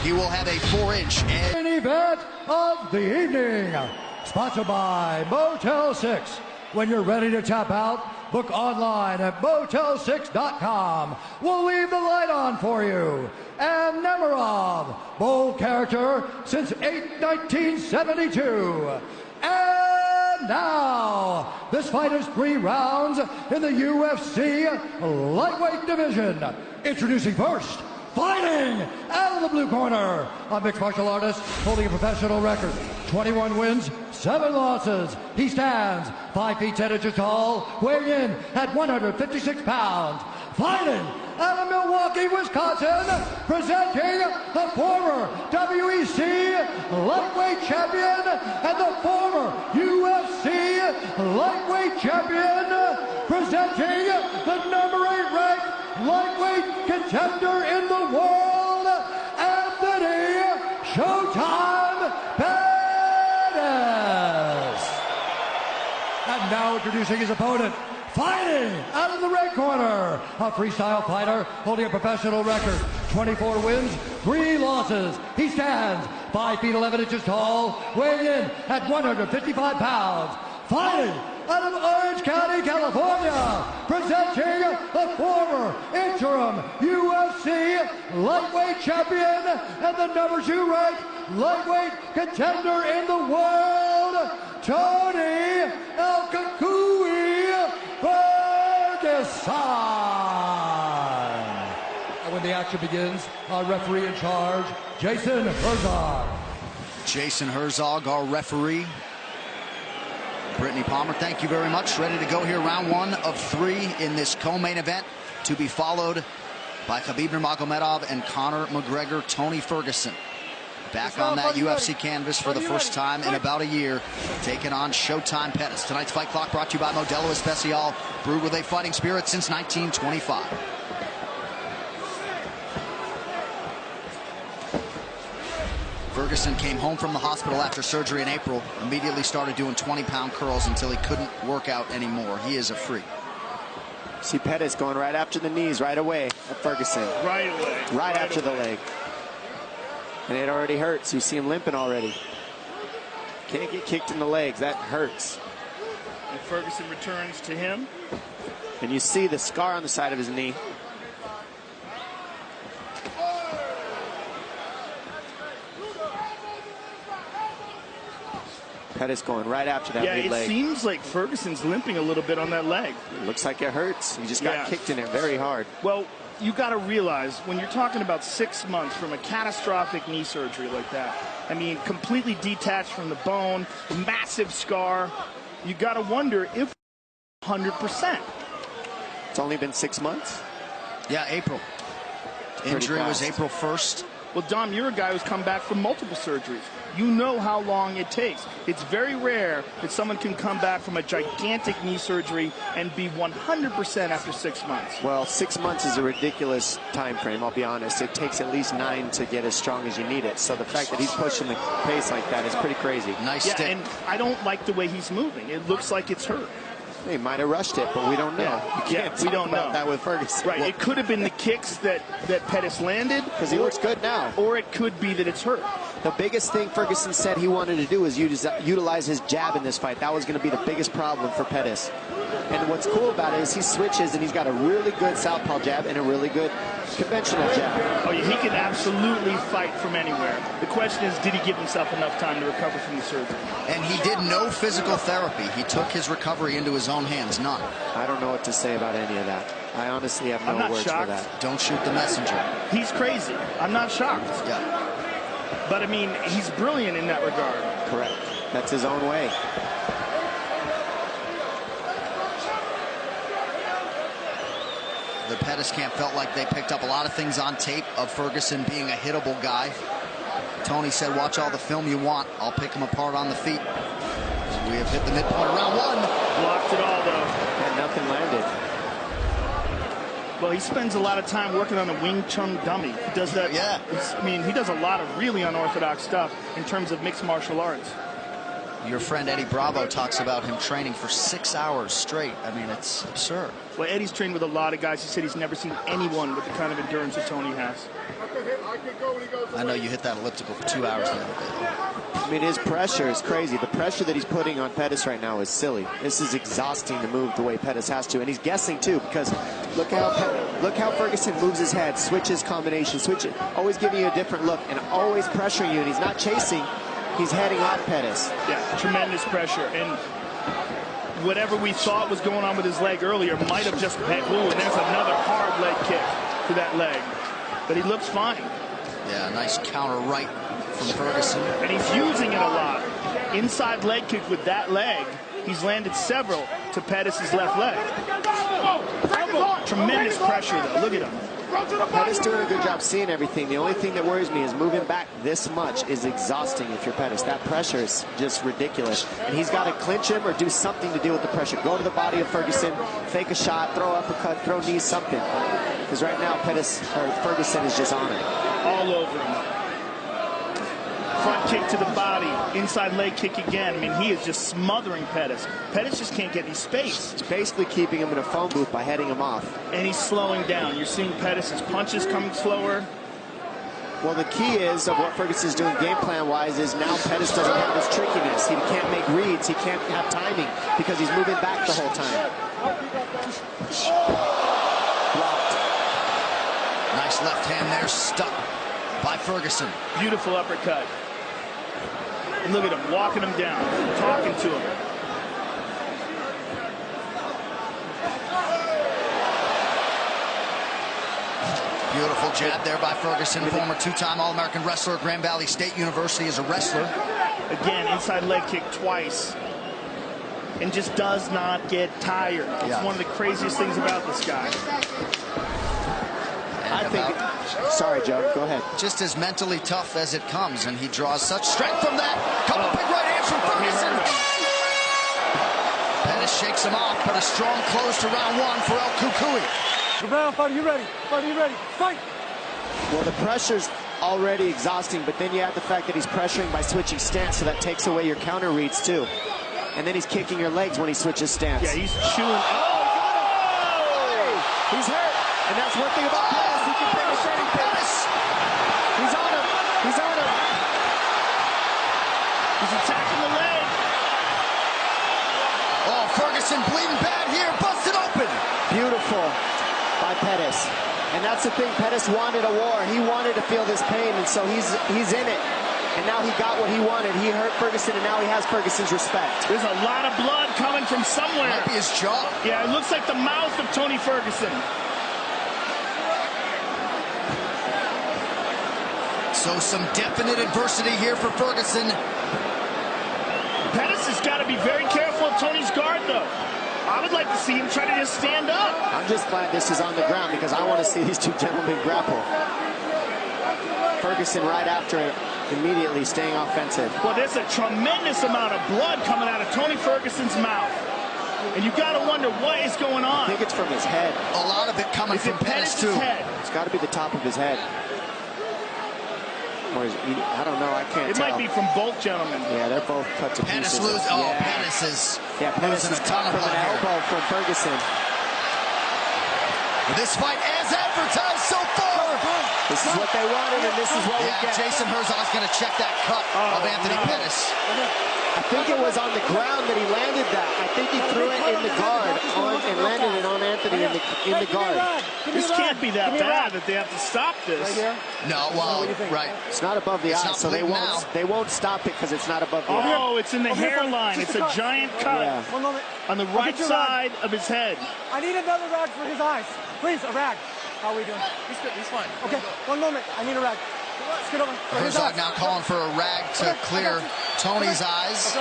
He will have a 4-inch edge. Main event of the evening, sponsored by Motel 6. When you're ready to tap out, book online at motel6.com. We'll leave the light on for you. And Nemerov, bold character since 1972. And now, this fight is 3 rounds in the UFC lightweight division. Introducing first, fighting out of the blue corner, a mixed martial artist holding a professional record, 21 wins, 7 losses. He stands 5 feet 10 inches tall, weighing in at 156 pounds. Fighting out of Milwaukee, Wisconsin, presenting the former WEC lightweight champion and the former UFC lightweight champion, presenting the number 8 ranked lightweight contender in the world, Anthony Showtime Pettis. And now introducing his opponent, fighting out of the red corner, a freestyle fighter holding a professional record, 24 wins, 3 losses. He stands 5 feet 11 inches tall, weighing in at 155 pounds. Fighting out of Orange County, California, presenting the former interim UFC lightweight champion and the number 2 ranked lightweight contender in the world, Tony El Kakui Ferguson. And when the action begins, our referee in charge, Jason Herzog. Jason Herzog, our referee. Brittany Palmer, thank you very much. Ready to go here, round 1 of 3 in this co-main event, to be followed by Khabib Nurmagomedov and Conor McGregor. Tony Ferguson back on that UFC canvas for the first time in about a year, taking on Showtime Pettis. Tonight's Fight Clock brought to you by Modelo Especial, brewed with a fighting spirit since 1925. Ferguson came home from the hospital after surgery in April, immediately started doing 20-pound curls until he couldn't work out anymore. He is a freak. See Pettis going right after the knees right away at Ferguson. Right away. Right after the leg. And it already hurts. You see him limping already. Can't get kicked in the legs. That hurts. And Ferguson returns to him. And you see the scar on the side of his knee. Pettis going right after that mid leg. It seems like Ferguson's limping a little bit on that leg. It looks like it hurts. He just got kicked in it very hard. Well, you got to realize when you're talking about 6 months from a catastrophic knee surgery like that, I mean, completely detached from the bone, massive scar, you got to wonder if 100%. It's only been 6 months? Yeah, April. Injury was April 1st. Well, Dom, you're a guy who's come back from multiple surgeries. You know how long it takes. It's very rare that someone can come back from a gigantic knee surgery and be 100% after 6 months. Well, 6 months is a ridiculous time frame, I'll be honest. It takes at least 9 to get as strong as you need it. So the fact that he's pushing the pace like that is pretty crazy. Nice stick. And I don't like the way he's moving. It looks like it's hurt. He might have rushed it, but we don't know. We don't know that with Ferguson. Right. Well, it could have been the kicks that Pettis landed. Because he looks good now. Or it could be that it's hurt. The biggest thing Ferguson said he wanted to do is utilize his jab in this fight. That was going to be the biggest problem for Pettis. And what's cool about it is he switches and he's got a really good southpaw jab and a really good conventional jab. Oh, yeah, he can absolutely fight from anywhere. The question is, did he give himself enough time to recover from the surgery? And he did no physical therapy. He took his recovery into his own hands. None. I don't know what to say about any of that. I honestly have no words for that. Don't shoot the messenger. He's crazy. I'm not shocked. Yeah. But, I mean, he's brilliant in that regard. Correct. That's his own way. The Pettis camp felt like they picked up a lot of things on tape of Ferguson being a hittable guy. Tony said, watch all the film you want. I'll pick him apart on the feet. We have hit the midpoint of round 1. Blocked it all, though. And nothing landed. Well, he spends a lot of time working on a Wing Chun dummy. He does that. Yeah. I mean, he does a lot of really unorthodox stuff in terms of mixed martial arts. Your friend Eddie Bravo talks about him training for 6 hours straight. I mean, it's absurd. Well, Eddie's trained with a lot of guys. He said he's never seen anyone with the kind of endurance that Tony has. I know you hit that elliptical for 2 hours the other day. I mean, his pressure is crazy. The pressure that he's putting on Pettis right now is silly. This is exhausting to move the way Pettis has to, and he's guessing too, because look how Ferguson moves his head, switches combination, switches, always giving you a different look, and always pressuring you. And he's not chasing; he's heading off Pettis. Yeah, tremendous pressure, and whatever we thought was going on with his leg earlier might have just been. Ooh, and there's another hard leg kick to that leg, but he looks fine. Yeah, nice counter right from Ferguson. And he's using it a lot. Inside leg kick with that leg. He's landed several to Pettis' left leg. Tremendous pressure, though. Look at him. Pettis doing a good job seeing everything. The only thing that worries me is moving back this much is exhausting if you're Pettis. That pressure is just ridiculous. And he's got to clinch him or do something to deal with the pressure. Go to the body of Ferguson, fake a shot, throw uppercut, throw knees, something. Because right now Ferguson is just on it. All over him. Front kick to the body, inside leg kick again. I mean, he is just smothering Pettis. Pettis just can't get any space. It's basically keeping him in a phone booth by heading him off. And he's slowing down. You're seeing Pettis' punches coming slower. Well, the key is of what Ferguson's doing game plan-wise is now Pettis doesn't have his trickiness. He can't make reads. He can't have timing because he's moving back the whole time. Blocked. Nice left hand there, stuck by Ferguson. Beautiful uppercut. And look at him, walking him down, talking to him. Beautiful jab there by Ferguson, former two-time All-American wrestler, Grand Valley State University as a wrestler. Again, inside leg kick twice. And just does not get tired. It's one of the craziest things about this guy. I think, sorry, Joe, go ahead. Just as mentally tough as it comes, and he draws such strength from that. Couple big right hands from Ferguson. Pettis shakes him off, but a strong close to round one for El Cucuy. Fighter, you ready? Fighter, you ready? Fight! Well, the pressure's already exhausting, but then you have the fact that he's pressuring by switching stance, so that takes away your counter reads, too. And then he's kicking your legs when he switches stance. Yeah, he's chewing. Oh, he's hurt. And that's one thing about Pettis. He can finish anything. He's on him. He's on him. He's attacking the leg. Oh, Ferguson bleeding bad here. Busted open. Beautiful by Pettis. And that's the thing. Pettis wanted a war. He wanted to feel this pain, and so he's in it. And now he got what he wanted. He hurt Ferguson, and now he has Ferguson's respect. There's a lot of blood coming from somewhere. Might be his jaw. Yeah, it looks like the mouth of Tony Ferguson. So some definite adversity here for Ferguson. Pettis has got to be very careful of Tony's guard, though. I would like to see him try to just stand up. I'm just glad this is on the ground because I want to see these two gentlemen grapple. Ferguson right after it, immediately staying offensive. Well, there's a tremendous amount of blood coming out of Tony Ferguson's mouth. And you got to wonder what is going on. I think it's from his head. A lot of it coming from Pettis, too. It's got to be the top of his head. Or is he, I don't know. I can't tell. It might be from both gentlemen. Yeah, they're both cut to pieces. Pettis is losing a ton from an elbow from Ferguson. This fight as advertised so far. This is what they wanted, and this is what we get. Jason Herzog's going to check that cut of Anthony Pettis. I think it was on the ground that he landed that. I think he threw it in the guard and landed it on Anthony in the guard. This can't be that bad that they have to stop this. No, well, right. It's not above the eye, so they won't stop it because it's not above the eye. Oh, it's in the hairline. It's a giant cut on the right side of his head. I need another rag for his eyes. Please, a rag. How are we doing? He's good. He's fine. Okay, one moment. I need a rag. Let's get over. Herzog now calling for a rag to clear Tony's eyes.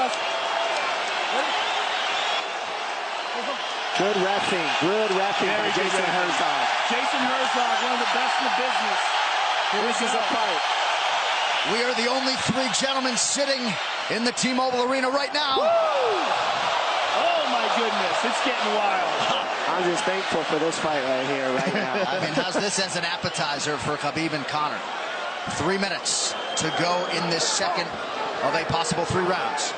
Good reffing by Jason Herzog. Jason Herzog, one of the best in the business. This is a fight. We are the only three gentlemen sitting in the T-Mobile Arena right now. Woo! Oh my goodness, it's getting wild. I'm just thankful for this fight right here, right now. I mean, how's this as an appetizer for Khabib and Conor? 3 minutes to go in this second of a possible 3 rounds.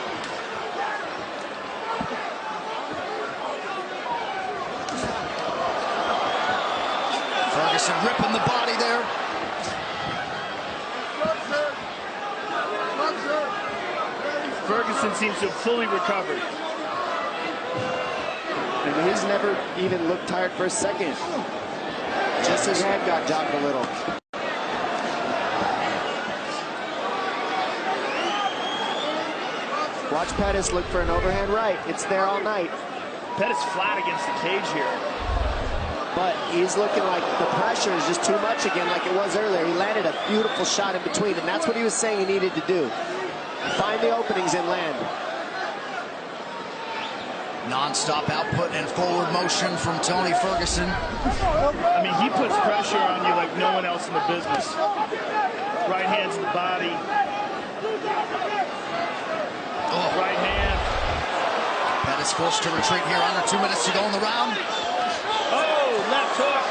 Ferguson ripping the body there. Ferguson seems to have fully recovered. And he's never even looked tired for a second. Just his hand got jogged a little. Watch Pettis look for an overhand right. It's there all night. Pettis flat against the cage here. But he's looking like the pressure is just too much again, like it was earlier. He landed a beautiful shot in between, and that's what he was saying he needed to do. Find the openings and land. Non-stop output and forward motion from Tony Ferguson. I mean, he puts pressure on you like no one else in the business. Right hand to the body. Oh. Right hand. Pettis forced to retreat here. Under 2 minutes to go in the round. Oh, left hook.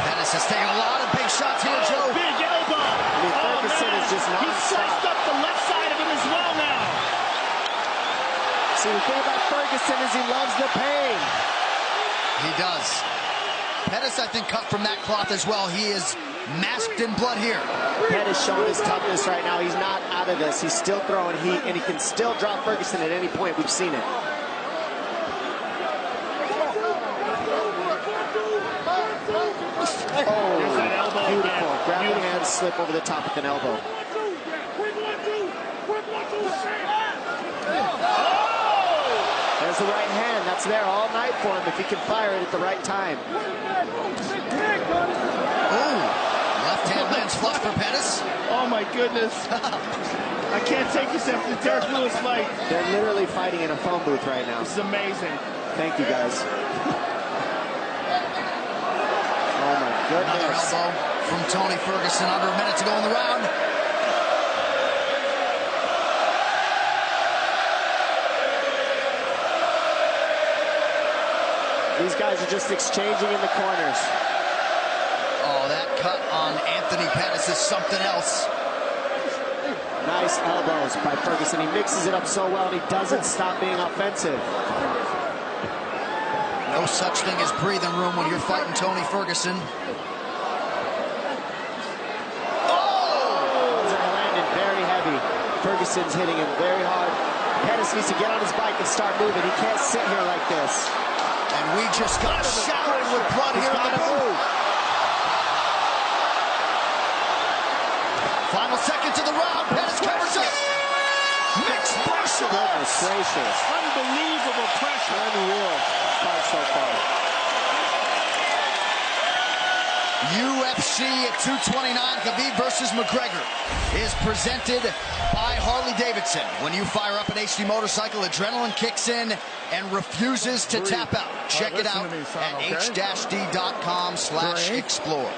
Pettis has taken a lot of big shots here, Joe. Big elbow. I mean, Ferguson is just He's non-stop. sliced up the left side of him as well now. See, the thing about Ferguson is he loves the pain. He does. Pettis, I think, cut from that cloth as well. He is masked in blood here. Pettis showing his toughness right now. He's not out of this. He's still throwing heat, and he can still drop Ferguson at any point. We've seen it. Oh, beautiful. Grab the hand, slip over the top with an elbow. There's the right hand. That's there all night for him if he can fire it at the right time. Oh, left hand lands flush for Pettis. Oh my goodness. I can't take this after the Derek Lewis fight. They're literally fighting in a phone booth right now. This is amazing. Thank you, guys. Oh my goodness. Another elbow from Tony Ferguson. Under a minute to go in the round. These guys are just exchanging in the corners. Oh, that cut on Anthony Pettis is something else. Nice elbows by Ferguson. He mixes it up so well, and he doesn't stop being offensive. No such thing as breathing room when you're fighting Tony Ferguson. Oh! Those are landing very heavy. Ferguson's hitting him very hard. Pettis needs to get on his bike and start moving. He can't sit here like this. And we just got showered with blood here in the booth. Final seconds of the round. Pettis covers up. Mixed martial arts. Gracious. Unbelievable pressure. Unreal fight so far. UFC at 229, Khabib versus McGregor, is presented by Harley-Davidson. When you fire up an HD motorcycle, adrenaline kicks in and refuses to tap out. Check it out at h-d.com/explore.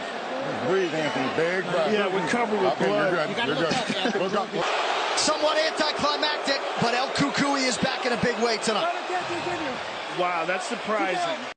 Breathe, Anthony. Big breath. Yeah, we're covered with blood. You're good. You're good. Somewhat anticlimactic, but El Cucuy is back in a big way tonight. Wow, that's surprising.